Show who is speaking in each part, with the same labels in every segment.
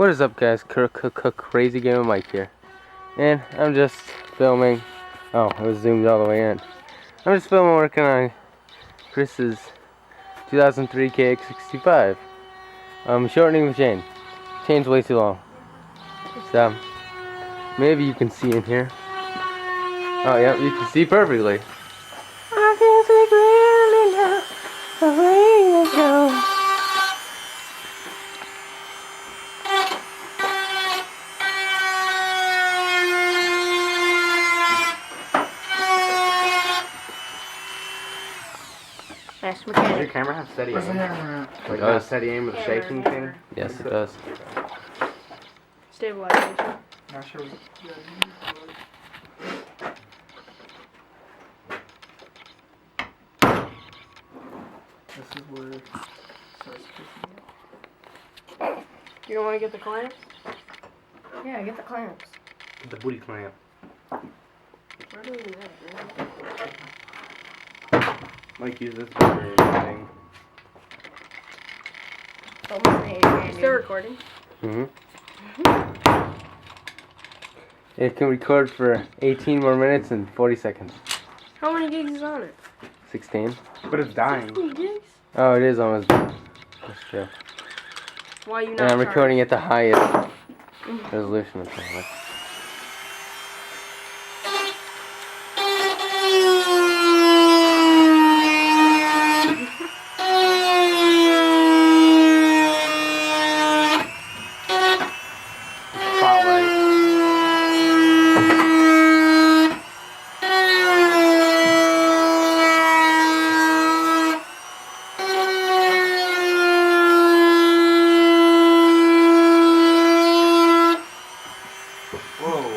Speaker 1: What is up, guys? CrazyGamingMIke here, and I'm just filming. Oh, it was zoomed all the way in. I'm just filming, working on Chris's 2003 KX65. Shortening the chain. Chain's way too long. So maybe you can see in here. Oh yeah, you can see perfectly. I can see clearly now the way it goes.
Speaker 2: Does
Speaker 3: your camera have steady aim? Like that steady aim with the shaking thing?
Speaker 1: Yes, it does.
Speaker 2: Stabilization.
Speaker 4: Not sure. This is where it starts picking up.
Speaker 2: You don't want to get the clamps?
Speaker 5: Yeah, get the clamps.
Speaker 3: The booty clamp.
Speaker 2: Where do we live,
Speaker 3: Like use this battery and everything.
Speaker 2: Still recording?
Speaker 1: It can record for 18 more minutes and 40 seconds.
Speaker 2: How many gigs is on it?
Speaker 1: 16.
Speaker 3: But it's dying.
Speaker 2: 16 gigs?
Speaker 1: Oh, it is almost. That's true.
Speaker 2: Why are you not
Speaker 1: And I'm
Speaker 2: charged?
Speaker 1: recording at the highest resolution of it.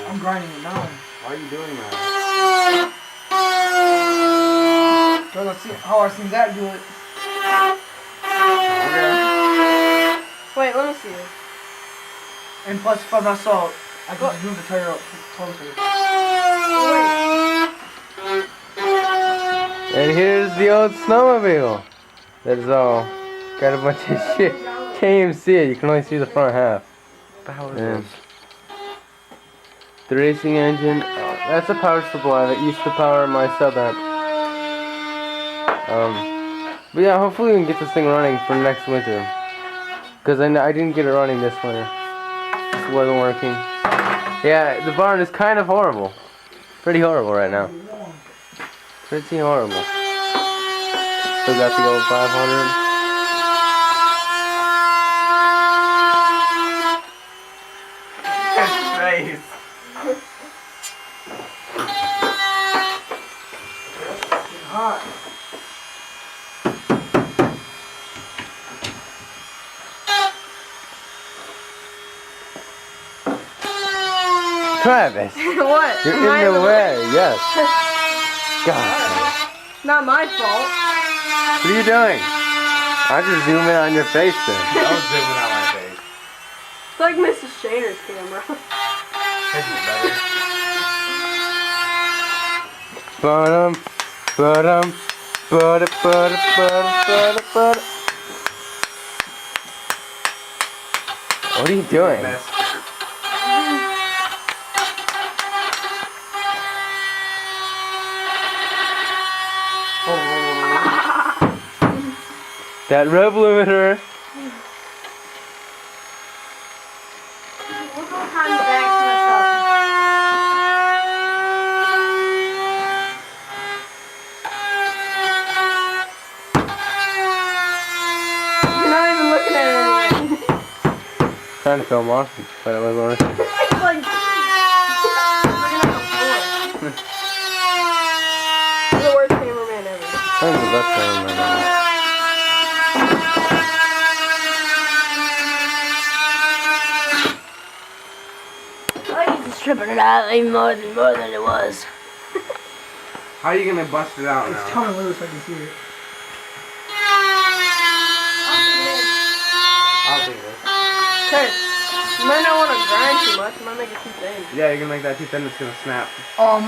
Speaker 4: I'm grinding it now.
Speaker 3: Why are you doing that?
Speaker 4: Because I see how I seen that do it.
Speaker 2: Wait, let me see this.
Speaker 4: And plus, if I mess up, I can just move the tire up closer.
Speaker 1: And here's the old snowmobile. That is all. Got a bunch of shit. Can't even see it. You can only see the front half. And the racing engine. That's a power supply that used to power my sub amp. But yeah, hopefully we can get this thing running for next winter. Because I didn't get it running this winter. It wasn't working. Yeah, the barn is kind of horrible. Pretty horrible right now. Pretty horrible. Still got the old 500.
Speaker 3: Face.
Speaker 4: Hot.
Speaker 1: Travis!
Speaker 2: What?
Speaker 1: You're in the way, yes. God.
Speaker 2: Not my fault.
Speaker 1: What are you doing? I'm just zooming on your face then.
Speaker 3: I was zooming out my face.
Speaker 2: It's like Mr. Shaner's camera.
Speaker 3: This is better.
Speaker 1: Ba-dum, ba-dum, ba-da, ba-da, ba-da, ba-da, ba-da. What are you doing?
Speaker 3: Best.
Speaker 1: That rev limiter.
Speaker 2: Look how time the bag's messed up. You're not even looking at it anyway.
Speaker 1: Trying to film off, but it wasn't working.
Speaker 2: It's like looking at the floor. You're the worst cameraman ever.
Speaker 1: I'm the best cameraman ever.
Speaker 5: Stripping it out even more than it was.
Speaker 3: How are you gonna bust it out
Speaker 4: It's
Speaker 3: now?
Speaker 4: coming loose, I can see it.
Speaker 3: I'll do this.
Speaker 2: Okay. You might not want to grind too much. You might make it too thin.
Speaker 3: Yeah, you're gonna make that too thin, it's gonna snap.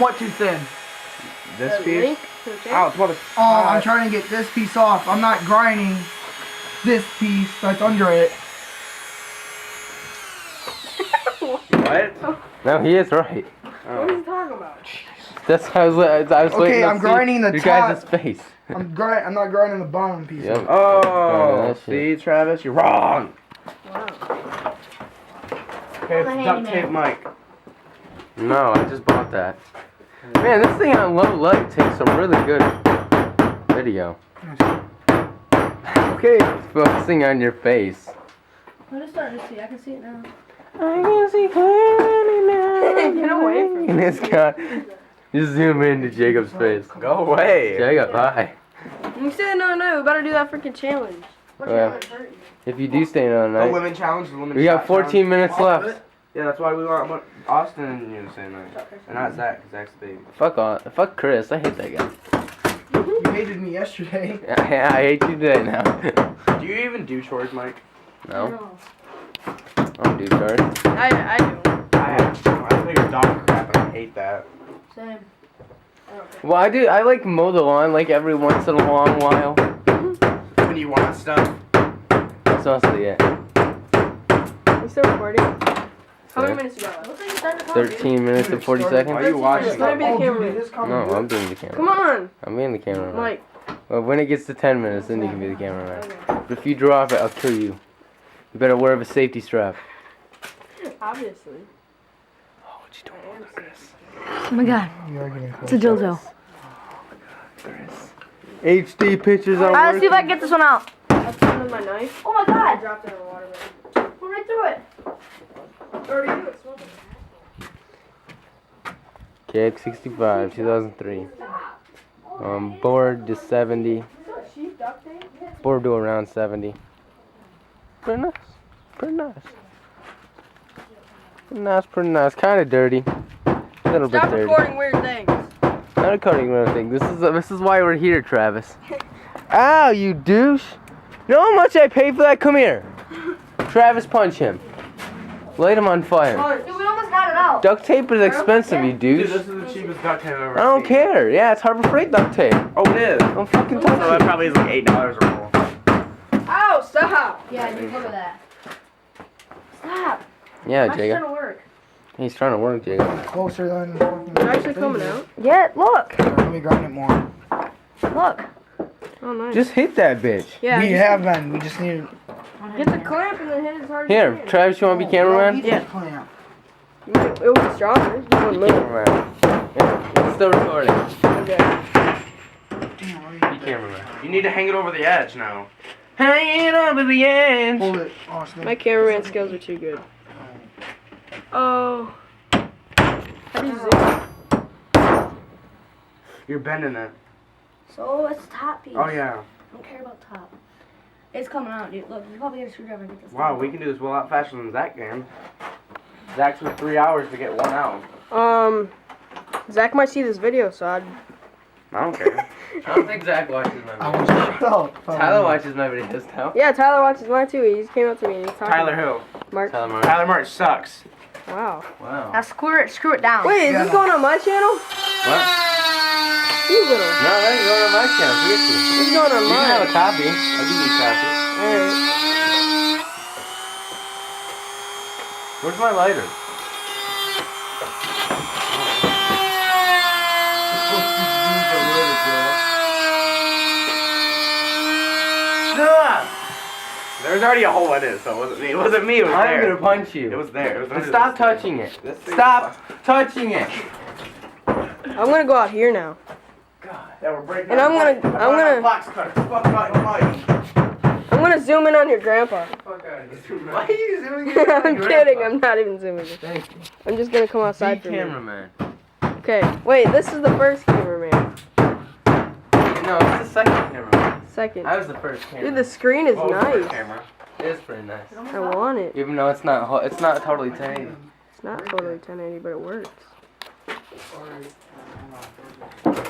Speaker 4: What too thin?
Speaker 3: This
Speaker 2: The
Speaker 3: piece?
Speaker 2: link to the chain?
Speaker 3: Ow, it's about to...
Speaker 4: I'm trying to get this piece off. I'm not grinding this piece that's under it.
Speaker 3: What?
Speaker 1: No, he is right.
Speaker 2: What are you talking about?
Speaker 1: That's how I was
Speaker 4: Okay,
Speaker 1: waiting
Speaker 4: I'm
Speaker 1: to
Speaker 4: grinding
Speaker 1: see
Speaker 4: the
Speaker 1: your
Speaker 4: top.
Speaker 1: guys' face.
Speaker 4: I'm not grinding the bottom piece.
Speaker 1: Yep.
Speaker 3: Oh,
Speaker 1: that shit.
Speaker 3: see, Travis, you're wrong.
Speaker 2: Wow.
Speaker 3: Okay, it's duct tape Mike.
Speaker 1: No, I just bought that. Man, this thing on low light takes a really good video.
Speaker 3: Okay.
Speaker 1: It's focusing on your face.
Speaker 5: I'm just starting to see. I can see it now.
Speaker 1: I can see clearly now.
Speaker 2: Get away from me.
Speaker 1: And it's got. Just zoom into Jacob's face.
Speaker 3: Go away.
Speaker 1: Jacob, hi.
Speaker 2: You said no. We better do that freaking challenge. What
Speaker 1: Well,
Speaker 2: challenge hurt you?
Speaker 1: If you do stay on
Speaker 3: The
Speaker 1: night,
Speaker 3: women challenge, the women
Speaker 1: we got
Speaker 3: shot
Speaker 1: 14
Speaker 3: challenge.
Speaker 1: minutes left.
Speaker 3: Yeah, that's why we want Austin and you to say night. And not Zach, because Zach's the baby.
Speaker 1: Fuck Chris. I hate that guy.
Speaker 4: You hated me yesterday.
Speaker 1: Yeah, I hate you today now.
Speaker 3: Do you even do chores, Mike?
Speaker 1: No, I don't do chores.
Speaker 2: I do.
Speaker 3: I play your dog crap and I hate that.
Speaker 5: Same.
Speaker 1: Well, I do. I like mow the lawn like every once in a long while.
Speaker 3: When you want stuff.
Speaker 1: That's mostly it.
Speaker 2: You still recording? How many
Speaker 1: Sorry.
Speaker 2: minutes you got?
Speaker 5: Looks like you're starting to call.
Speaker 1: 13 minutes and 40
Speaker 3: Why are
Speaker 1: seconds.
Speaker 3: you watching
Speaker 2: It's gonna be
Speaker 3: that?
Speaker 2: the camera.
Speaker 4: Dude, it is coming
Speaker 1: No,
Speaker 4: good.
Speaker 1: I'm being the camera.
Speaker 2: Come on,
Speaker 1: I'm being the camera.
Speaker 2: Mike.
Speaker 1: Well, when it gets to 10 minutes, then you can be the cameraman. But if you drop it, I'll kill you. You better wear a safety strap.
Speaker 2: Obviously.
Speaker 1: Oh, what you doing, Chris?
Speaker 5: Oh my god.
Speaker 4: You are getting
Speaker 5: It's a dildo.
Speaker 1: Chris. HD pictures are
Speaker 5: Alright, let's see if I can get this one out.
Speaker 2: I found with my knife.
Speaker 5: Oh my
Speaker 2: I
Speaker 5: god.
Speaker 2: dropped it in the water.
Speaker 5: Went right through it.
Speaker 2: Already do it. Smell it.
Speaker 1: KX65, 2003. Board to 70.
Speaker 2: Sheep duct tape?
Speaker 1: Board to around 70. Pretty nice. Pretty nice. Pretty nice. Kind of dirty. A little
Speaker 2: Stop
Speaker 1: bit dirty.
Speaker 2: recording weird things.
Speaker 1: Not recording anything. This is why we're here, Travis. Ow, you douche! You know how much I paid for that? Come here. Travis, punch him. Light him on fire.
Speaker 5: Dude, we almost got it out.
Speaker 1: Duct tape is expensive, you
Speaker 3: Dude,
Speaker 1: douche.
Speaker 3: this is the cheapest duct tape I've ever
Speaker 1: I don't
Speaker 3: seen.
Speaker 1: care. Yeah, it's Harbor Freight duct tape.
Speaker 3: Oh, it is.
Speaker 1: Don't fucking
Speaker 3: So that
Speaker 1: touch it.
Speaker 3: probably is like $8 or more.
Speaker 2: Ow, stop.
Speaker 5: Yeah, dude, look at that. Stop.
Speaker 1: Yeah,
Speaker 5: That's
Speaker 1: Jacob.
Speaker 5: gonna work.
Speaker 1: He's trying to work, Jacob.
Speaker 4: Closer than fucking.
Speaker 2: It's actually coming out.
Speaker 5: Yeah, look.
Speaker 4: Let me grind it more.
Speaker 5: Look.
Speaker 2: Oh, nice.
Speaker 1: Just hit that bitch.
Speaker 2: yeah,
Speaker 4: we
Speaker 2: just
Speaker 4: have been. We just need.
Speaker 2: get the clamp and then hit it as hard as
Speaker 1: Here,
Speaker 2: you can.
Speaker 1: Travis, you want to be cameraman?
Speaker 4: Yeah. Clamp.
Speaker 2: It will be stronger. You won't move.
Speaker 1: Cameraman. Yeah, it's still recording.
Speaker 2: Okay.
Speaker 1: Be cameraman.
Speaker 3: You need to hang it over the edge now.
Speaker 1: Hanging over the edge.
Speaker 4: Hold it, Austin.
Speaker 2: My cameraman skills are too good. Oh. How do you zoom?
Speaker 3: You're bending it.
Speaker 5: So it's top piece.
Speaker 3: Oh, yeah.
Speaker 5: I don't care about top. It's coming out, dude. Look, you probably get a screwdriver and get this.
Speaker 3: Wow, we can do this a lot faster than Zach can. Zach took 3 hours to get one out.
Speaker 2: Zach might see this video, so I'd.
Speaker 3: I don't care.
Speaker 1: I don't think Zach watches my
Speaker 4: I
Speaker 1: videos.
Speaker 4: was shut up.
Speaker 1: Tyler watches my videos now.
Speaker 2: Yeah, Tyler watches mine too. He just came up to me and he's talking.
Speaker 3: Tyler who?
Speaker 2: Mark.
Speaker 1: Tyler Mark.
Speaker 3: Tyler March sucks.
Speaker 2: Wow.
Speaker 1: Wow.
Speaker 5: Now screw it down.
Speaker 2: Wait, is
Speaker 4: Yeah,
Speaker 2: this
Speaker 4: no.
Speaker 2: going on my channel?
Speaker 1: What?
Speaker 2: You little.
Speaker 1: No, that's going on my channel. Forget you.
Speaker 2: This is going on
Speaker 1: You can have a
Speaker 2: mine.
Speaker 1: copy. I'll give you a copy.
Speaker 2: Alright.
Speaker 1: Where's my lighter? Stop!
Speaker 3: There's already a hole in it, so it wasn't me. It wasn't me. It was
Speaker 1: I'm
Speaker 3: there.
Speaker 1: gonna punch you.
Speaker 3: It was there. It was
Speaker 1: But
Speaker 3: under
Speaker 1: stop
Speaker 3: this thing.
Speaker 1: touching it.
Speaker 3: This thing
Speaker 1: Stop touching it.
Speaker 2: I'm gonna go out here now.
Speaker 3: Yeah, we're breaking.
Speaker 2: And I'm
Speaker 3: our
Speaker 2: gonna-
Speaker 3: box.
Speaker 2: I'm gonna-
Speaker 3: box cutter. Fuck Mike.
Speaker 2: I'm gonna zoom in on your grandpa.
Speaker 1: Fuck out of here. Why are you zooming in?
Speaker 2: I'm kidding. I'm not even zooming in.
Speaker 1: Thank you.
Speaker 2: I'm just gonna come
Speaker 1: Be
Speaker 2: outside for a minute.
Speaker 1: cameraman.
Speaker 2: Okay. Wait, this is the first cameraman.
Speaker 1: No, it's the second camera.
Speaker 2: Second.
Speaker 1: I was the first camera.
Speaker 2: Dude, the screen is
Speaker 3: Oh, it's the
Speaker 2: nice.
Speaker 3: camera.
Speaker 1: It is pretty nice.
Speaker 2: I want it.
Speaker 1: Even though it's not totally 1080.
Speaker 2: It's not totally 1080, but it works.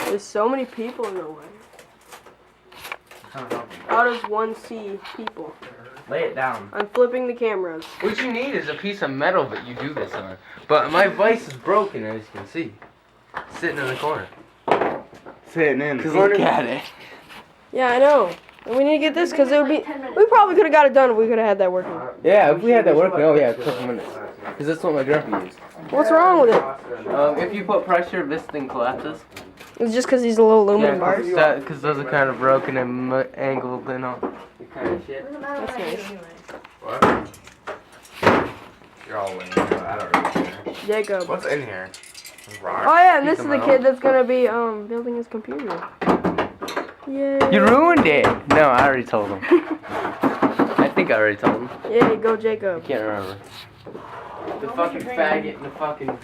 Speaker 2: There's so many people in the way. How does one see people?
Speaker 3: Lay it down.
Speaker 2: I'm flipping the cameras.
Speaker 1: What you need is a piece of metal that you do this on. But my vise is broken, as you can see. Sitting in the corner.
Speaker 3: Sitting in.
Speaker 1: Look at it.
Speaker 2: Yeah, I know. And we need to get this because it would be. We probably could have got it done if we could have had that working.
Speaker 1: Yeah, if we had that working, oh yeah, a couple minutes. Because that's what my grandpa used.
Speaker 2: What's wrong with it?
Speaker 1: If you put pressure, this thing collapses.
Speaker 2: It's just because these little aluminum bars.
Speaker 1: Because those are kind of broken and angled and all. Kind of shit.
Speaker 2: That's nice.
Speaker 3: What? You're all winning. I don't really care.
Speaker 2: Jacob.
Speaker 3: What's in here? Rock?
Speaker 2: Oh yeah, and this is the kid that's gonna be building his computer. Yay.
Speaker 1: You ruined it! No, I already told him. I think I already told him.
Speaker 2: Yay, go
Speaker 1: I
Speaker 2: Jacob.
Speaker 1: can't remember. The fucking faggot and the fucking...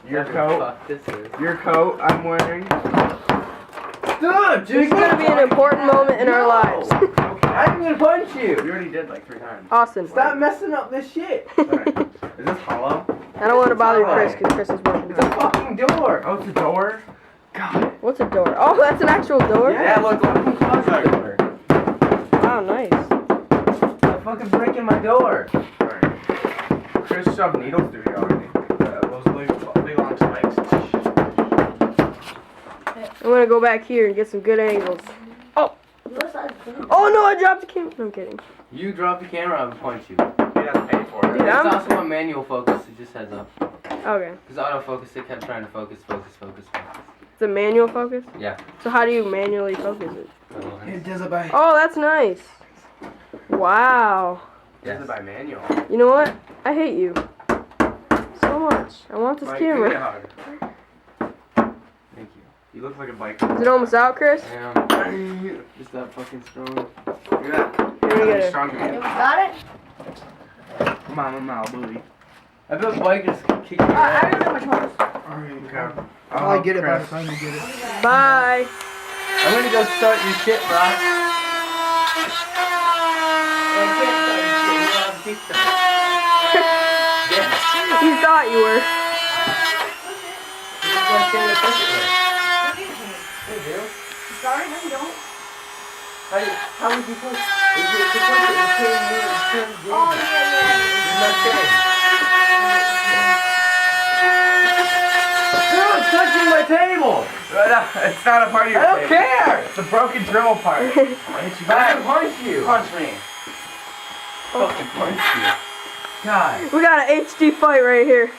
Speaker 3: Your coat?
Speaker 1: Fuck this is.
Speaker 3: Your coat I'm wearing. Dude,
Speaker 2: This is gonna be an important moment in our lives.
Speaker 1: I'm gonna punch you!
Speaker 3: You already did like 3 times.
Speaker 2: Austin.
Speaker 1: Stop messing up this shit!
Speaker 3: Sorry. Is this hollow?
Speaker 2: I don't want to bother Chris because Chris is working.
Speaker 1: It's a fucking door!
Speaker 3: Oh, it's a door? God.
Speaker 2: What's a door? Oh, that's an actual door?
Speaker 1: Yeah, look, a closet door.
Speaker 2: Wow, nice.
Speaker 1: Stop fucking breaking my door!
Speaker 3: Alright. Chris shoved needles through here already. Those big long spikes.
Speaker 2: I'm gonna go back here and get some good angles. Oh! Oh no, I dropped the camera. No, I'm kidding.
Speaker 1: You drop the camera, I will punch you.
Speaker 3: You have to pay for it.
Speaker 2: Dude,
Speaker 1: It's
Speaker 2: I'm-
Speaker 1: also a manual focus, it just heads up.
Speaker 2: Okay.
Speaker 1: Because autofocus, it kept trying to focus.
Speaker 2: It's a manual focus?
Speaker 1: Yeah.
Speaker 2: So how do you manually focus it?
Speaker 3: It does it by,
Speaker 2: Oh, that's nice. Wow.
Speaker 1: Yes.
Speaker 3: by manual.
Speaker 2: You know what? I hate you. So much. I want this
Speaker 3: Mike, give me a
Speaker 2: camera.
Speaker 3: hug.
Speaker 1: Thank you.
Speaker 3: You look like a biker.
Speaker 2: Is it almost out, Chris?
Speaker 1: Damn. Just that fucking strong.
Speaker 3: Look at that.
Speaker 2: Here we go.
Speaker 3: Strong man.
Speaker 5: Got it?
Speaker 3: Mama Malibu.
Speaker 1: I bet bikers kick your
Speaker 5: I
Speaker 1: ass.
Speaker 5: don't know much more.
Speaker 4: Alright.
Speaker 3: Okay.
Speaker 4: I get it by the
Speaker 3: Chris.
Speaker 4: time you get it.
Speaker 2: Bye.
Speaker 1: I'm gonna go start your shit, bro. I can't start your shit. You don't have to keep starting. Yeah.
Speaker 2: You thought you were.
Speaker 1: You just gotta stand there perfectly. You do.
Speaker 5: Sorry, no, you don't.
Speaker 1: How would you push? If you push it, you can't move it.
Speaker 5: Oh, yeah.
Speaker 1: You're not kidding. Dude, touching my table!
Speaker 3: It's not a part of your
Speaker 1: I don't
Speaker 3: face.
Speaker 1: care!
Speaker 3: It's a broken Dremel part. I hit you
Speaker 1: I
Speaker 3: back.
Speaker 1: can punch you!
Speaker 3: Punch me.
Speaker 1: Fucking punch you. God.
Speaker 2: We got an HD fight right here.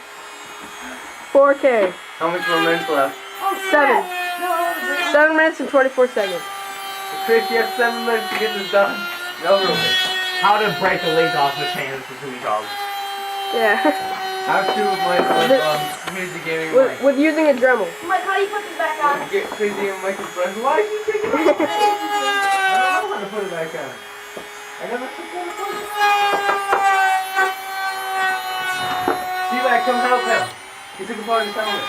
Speaker 2: 4K.
Speaker 1: How much more minutes left?
Speaker 2: 7. 7 minutes and 24 seconds.
Speaker 1: Chris, you have 7 minutes to get this done. No rules.
Speaker 3: How to break a link off the chain is what we call.
Speaker 2: Yeah.
Speaker 1: How to with CrazyGamingMIke.
Speaker 2: with using a Dremel.
Speaker 5: Mike, how do you put this back on?
Speaker 1: Get CrazyGamingMIke's friends. Why are you taking it off? I don't know how to put it back on. I never took that apart. Seejay, come help him. He took apart his helmet.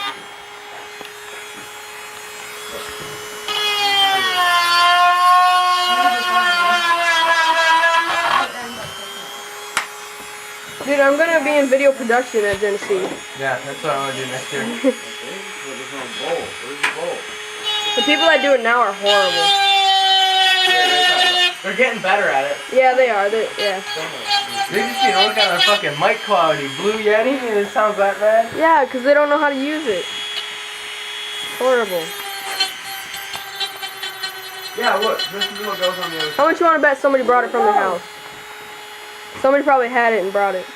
Speaker 2: Dude, I'm gonna be in video production at Genesee.
Speaker 1: Yeah, that's what I want to do next year.
Speaker 3: There's no bowl. Where's the bowl?
Speaker 2: The people that do it now are horrible.
Speaker 3: They're getting better at it.
Speaker 2: Yeah, they are. Yeah.
Speaker 1: They just need to look at our fucking mic quality. Blue Yeti, and it sounds that bad.
Speaker 2: Yeah, because they don't know how to use it. Horrible.
Speaker 3: Yeah, look. This is what goes on the other side.
Speaker 2: How much you want to bet somebody brought it from their house? Somebody probably had it and brought it.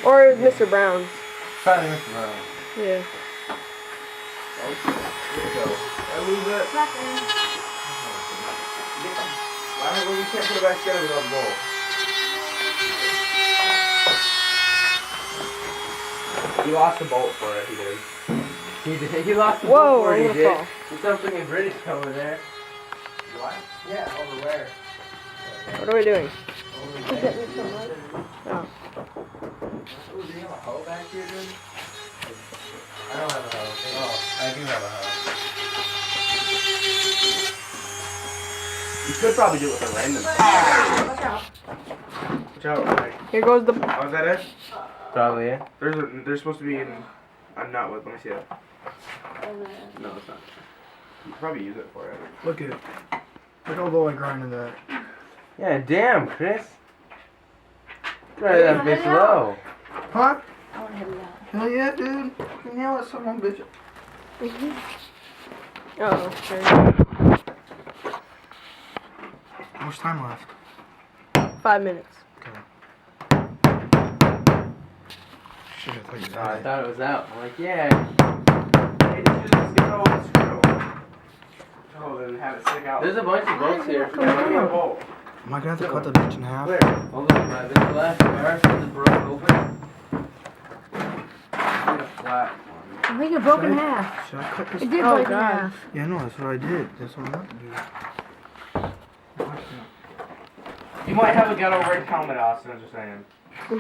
Speaker 2: Or it was Mr. Brown's.
Speaker 1: Probably Mr. Brown.
Speaker 2: Yeah.
Speaker 3: Here we go. I lose it. We can't put it back together without the bowl. He lost the bolt for it, he did.
Speaker 1: He lost the
Speaker 2: Whoa,
Speaker 1: book where
Speaker 2: I'm
Speaker 1: he
Speaker 2: gonna
Speaker 1: did.
Speaker 2: fall.
Speaker 1: There's something in British over there.
Speaker 3: What?
Speaker 1: Yeah, over where?
Speaker 2: What are we doing?
Speaker 1: Oh.
Speaker 2: Oh.
Speaker 1: Oh, do you have a hoe back here, dude? I don't have a hoe. Oh, I do have a hoe.
Speaker 3: You could probably do it with a random.
Speaker 5: Watch out.
Speaker 3: Watch out. Right.
Speaker 2: Here goes the...
Speaker 3: Oh, is that it?
Speaker 1: Probably, yeah.
Speaker 3: There's supposed to be a nut with. Let me see it. No, it's not. You could probably use it for it.
Speaker 4: Look at it. Look how low I grinded that.
Speaker 1: Yeah, damn, Chris. Try that bitch low.
Speaker 4: Huh?
Speaker 5: I want to hit it out.
Speaker 4: Hell yeah, dude. Nail it, son of a bitch.
Speaker 2: Uh-oh. Sorry.
Speaker 4: How much time left?
Speaker 2: 5 minutes.
Speaker 4: Okay. Shit, I thought you
Speaker 1: I
Speaker 4: had it.
Speaker 1: thought it was out. I'm like, yeah.
Speaker 3: Hey, did you just get the screw? Oh, then have it stick out.
Speaker 1: There's a bunch of bolts here.
Speaker 3: Give me a bolt.
Speaker 4: Am I gonna have to cut the bitch in half?
Speaker 3: Where?
Speaker 1: Hold on, my this last bar is broke open.
Speaker 3: Get a flat one.
Speaker 5: I think it broke in half.
Speaker 4: Should I cut this?
Speaker 5: It did
Speaker 2: Oh,
Speaker 5: break in
Speaker 2: God.
Speaker 5: half.
Speaker 4: Yeah, no, that's what I did. That's what I'm about to do.
Speaker 3: You might have a ghetto rig helmet, Austin, I'm just saying. If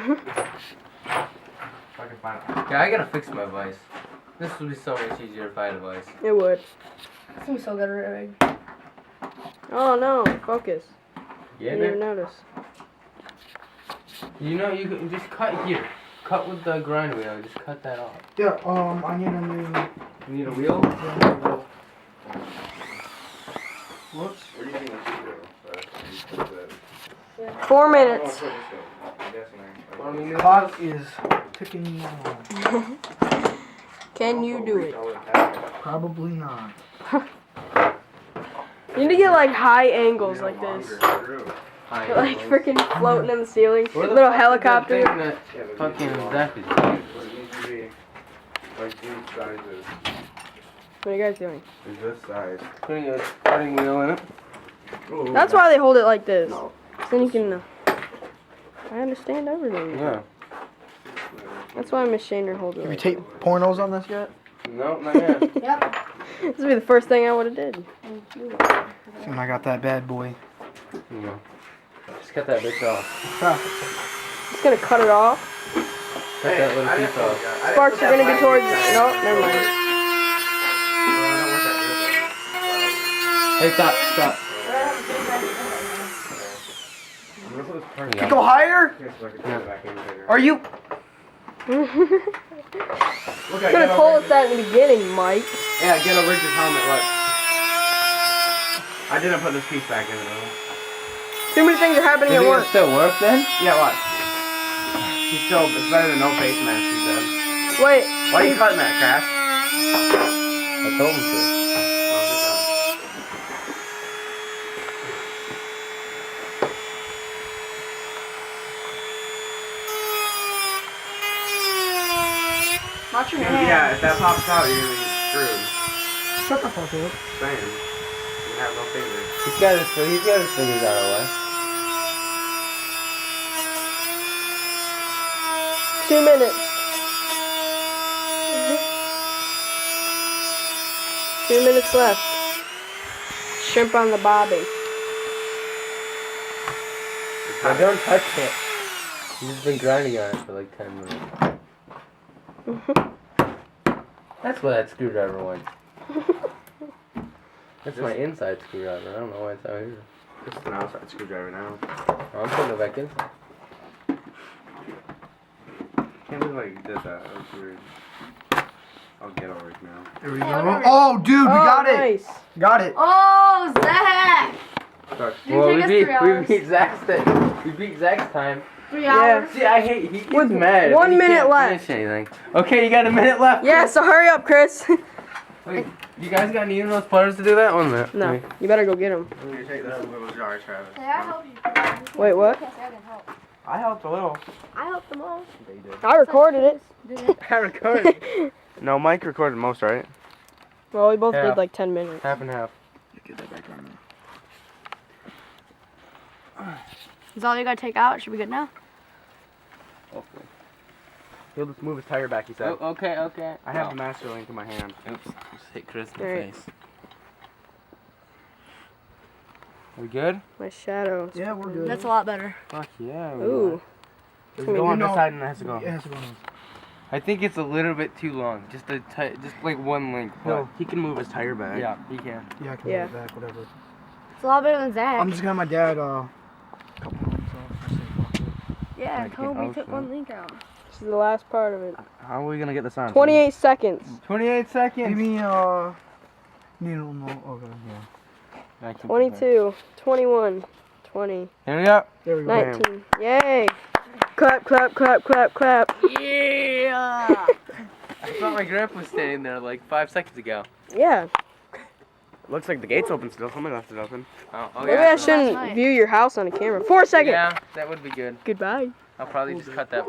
Speaker 3: I can find it.
Speaker 1: Yeah, I gotta fix my vice. This would be so much easier if I had a vice.
Speaker 2: It would.
Speaker 5: It seems so good, Rig.
Speaker 2: Oh no, focus.
Speaker 1: Yeah,
Speaker 2: Didn't even notice.
Speaker 1: You know, you can just cut here. Cut with the grind wheel. Just cut that off.
Speaker 4: Yeah, I need a new.
Speaker 1: You need a wheel?
Speaker 4: Whoops.
Speaker 3: Where do you think I should go?
Speaker 2: 4 minutes.
Speaker 4: The clock is ticking along.
Speaker 2: Can you do it?
Speaker 4: Probably not.
Speaker 2: You need to get like high angles like this. Like freaking floating in the ceiling. Little helicopter.
Speaker 1: Fucking exactly.
Speaker 3: Like these sizes.
Speaker 2: What are you guys doing?
Speaker 3: Is this size?
Speaker 1: Putting a starting wheel in it.
Speaker 3: Ooh.
Speaker 2: That's why they hold it like this. So then you can. I understand everything.
Speaker 1: Yeah.
Speaker 2: That's why Miss Shaner holds it.
Speaker 4: Have you
Speaker 2: Like
Speaker 4: taped pornos on this yet?
Speaker 1: No, not yet.
Speaker 5: Yep.
Speaker 2: this would be the first thing I would have did.
Speaker 4: Soon I got that bad boy.
Speaker 1: No. Just cut that bitch off.
Speaker 2: Just gonna cut it off.
Speaker 1: Cut that little piece off.
Speaker 2: Sparks are gonna be towards. No, never mind.
Speaker 1: Hey, stop.
Speaker 4: You go higher? Are you?
Speaker 3: Look,
Speaker 2: You could have told us that in the beginning, Mike.
Speaker 3: Yeah, get a Rich's helmet, look. I didn't put this piece back in though.
Speaker 2: Too many things are happening
Speaker 1: Does
Speaker 2: at
Speaker 1: it
Speaker 2: once.
Speaker 1: still work then?
Speaker 3: Yeah, what? It's better than no face mask, he said.
Speaker 2: Wait.
Speaker 3: Why are you cutting that, Cass?
Speaker 1: I told him to.
Speaker 5: Watch your
Speaker 3: Dude,
Speaker 5: hand.
Speaker 3: yeah, if that pops out, you're gonna get screwed.
Speaker 4: Shut the fuck up.
Speaker 3: Saying. You have no fingers.
Speaker 1: He's got his fingers out of the way.
Speaker 2: 2 minutes. 2 minutes left. Shrimp on the bobby.
Speaker 1: Now don't touch it. He's just been grinding on it for like 10 minutes. That's where that screwdriver went. That's my inside screwdriver. I don't know why it's out here.
Speaker 3: This is an outside screwdriver now.
Speaker 1: Oh, I'm putting it back inside.
Speaker 3: Can't believe like you did that. That was weird. I'll get over it now.
Speaker 4: There we
Speaker 5: Hey,
Speaker 4: go.
Speaker 5: whatever.
Speaker 4: Oh, dude, we got it.
Speaker 2: Nice.
Speaker 4: Got it.
Speaker 5: Oh, Zach!
Speaker 3: Start.
Speaker 1: Well,
Speaker 5: Didn't take us 3 hours.
Speaker 1: we beat Zach's time.
Speaker 5: 3
Speaker 2: Yeah.
Speaker 5: hours.
Speaker 1: See, I hate. He gets
Speaker 2: With
Speaker 1: mad.
Speaker 2: 1
Speaker 1: He
Speaker 2: minute
Speaker 1: can't
Speaker 2: left.
Speaker 1: finish anything. Okay, you got a minute left.
Speaker 2: Yeah, so hurry up, Chris.
Speaker 1: Wait, you guys got any of those putters to do that one?
Speaker 2: No, you better go get him.
Speaker 3: I'm gonna take that little jar, Travis.
Speaker 5: Say, I help you.
Speaker 2: Wait, what?
Speaker 5: Can't say I can help.
Speaker 3: I helped a little.
Speaker 5: I helped them all.
Speaker 2: I recorded it.
Speaker 5: Did it?
Speaker 3: I recorded. No, Mike recorded most, right?
Speaker 2: Well, we both
Speaker 1: Yeah.
Speaker 2: did like 10 minutes.
Speaker 1: Half and half.
Speaker 4: Get that back on.
Speaker 5: Is all you gotta take out? Should be good now?
Speaker 3: Hopefully. He'll just move his tire back, he said.
Speaker 1: Oh, okay.
Speaker 3: I have the master link in my hand.
Speaker 1: Oops, just hit Chris in the
Speaker 2: Alright.
Speaker 1: face. Are we good?
Speaker 2: My shadow.
Speaker 4: Yeah, we're good.
Speaker 5: That's a lot better.
Speaker 1: Fuck yeah. we
Speaker 2: Ooh.
Speaker 1: are.
Speaker 3: Does it go on this side and it has to go?
Speaker 4: Yeah, it has to go on.
Speaker 1: I think it's a little bit too long. Just just like one link. But
Speaker 3: No, he can move his tire back.
Speaker 1: yeah, he can.
Speaker 4: Yeah, I can
Speaker 2: Yeah.
Speaker 4: move it back, whatever.
Speaker 5: It's a lot better than Zach.
Speaker 4: I'm just gonna have my dad, a couple months off. I say fuck it.
Speaker 5: Yeah,
Speaker 1: Like
Speaker 5: Kobe
Speaker 1: an
Speaker 5: took
Speaker 1: ocean.
Speaker 5: one link out.
Speaker 2: This is the last part of it.
Speaker 3: How are we gonna get this on?
Speaker 2: 28 seconds.
Speaker 1: 28 seconds.
Speaker 4: Give me, need a little more. Okay, yeah.
Speaker 2: 22, 21, 20,
Speaker 1: Here we go.
Speaker 4: There we go.
Speaker 2: 19. Yay! Clap, clap, clap, clap, clap.
Speaker 5: Yeah!
Speaker 1: I thought my grandpa was standing there like 5 seconds ago.
Speaker 2: Yeah.
Speaker 3: Looks like the gate's open still. Somebody left it open.
Speaker 1: Oh,
Speaker 2: Maybe I
Speaker 5: Last
Speaker 2: shouldn't
Speaker 5: night.
Speaker 2: view your house on a camera. 4 seconds.
Speaker 1: Yeah, that would be good.
Speaker 2: Goodbye.
Speaker 1: I'll probably just cut that